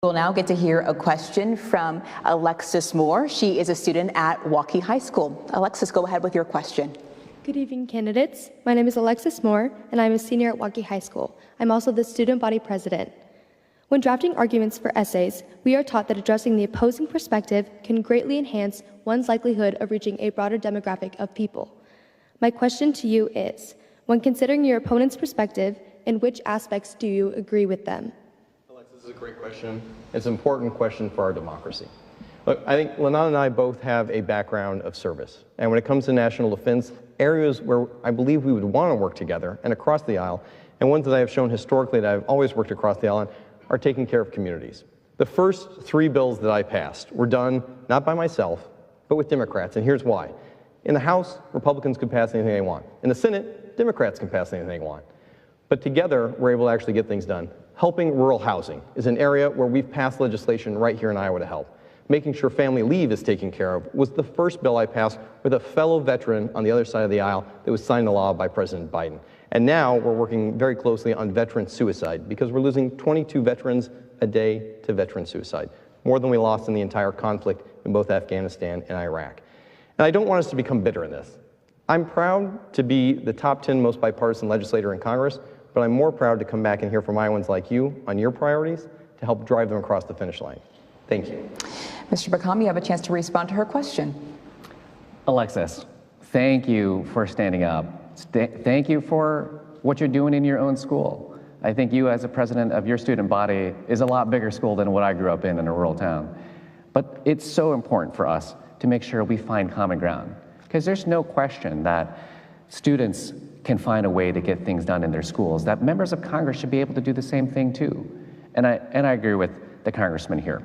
We'll now get to hear a question from Alexis Moore. She is a student at Waukee High School. Alexis, go ahead with your question. Good evening, candidates. My name is Alexis Moore, and I'm a senior at Waukee High School. I'm also the student body president. When drafting arguments for essays, we are taught that addressing the opposing perspective can greatly enhance one's likelihood of reaching a broader demographic of people. My question to you is, when considering your opponent's perspective, in which aspects do you agree with them? This is a great question. It's an important question for our democracy. Look, I think Linan and I both have a background of service. And when it comes to national defense, areas where I believe we would want to work together and across the aisle, and ones that I have shown historically that I've always worked across the aisle on, are taking care of communities. The first 3 bills that I passed were done not by myself, but with Democrats, and here's why. In the House, Republicans could pass anything they want. In the Senate, Democrats can pass anything they want. But together, we're able to actually get things done. Helping rural housing is an area where we've passed legislation right here in Iowa to help. Making sure family leave is taken care of was the first bill I passed with a fellow veteran on the other side of the aisle that was signed into law by President Biden. And now we're working very closely on veteran suicide because we're losing 22 veterans a day to veteran suicide, more than we lost in the entire conflict in both Afghanistan and Iraq. And I don't want us to become bitter in this. I'm proud to be the top 10 most bipartisan legislator in Congress, but I'm more proud to come back and hear from Iowans like you on your priorities to help drive them across the finish line. Thank you. Mr. Bacom, you have a chance to respond to her question. Alexis, thank you for standing up. Thank you for what you're doing in your own school. I think you as a president of your student body is a lot bigger school than what I grew up in a rural town. But it's so important for us to make sure we find common ground, because there's no question that students can find a way to get things done in their schools, that members of Congress should be able to do the same thing too. And I agree with the congressman here.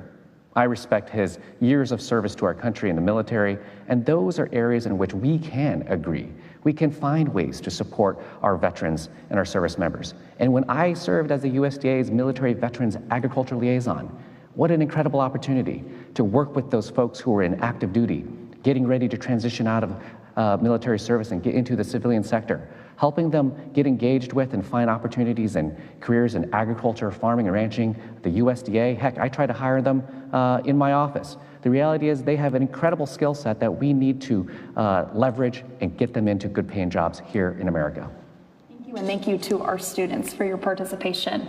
I respect his years of service to our country in the military, and those are areas in which we can agree. We can find ways to support our veterans and our service members. And when I served as the USDA's Military Veterans Agriculture Liaison, what an incredible opportunity to work with those folks who are in active duty, getting ready to transition out of military service and get into the civilian sector, helping them get engaged with and find opportunities and careers in agriculture, farming, and ranching, the USDA. Heck, I try to hire them in my office. The reality is they have an incredible skill set that we need to leverage and get them into good paying jobs here in America. Thank you, and thank you to our students for your participation.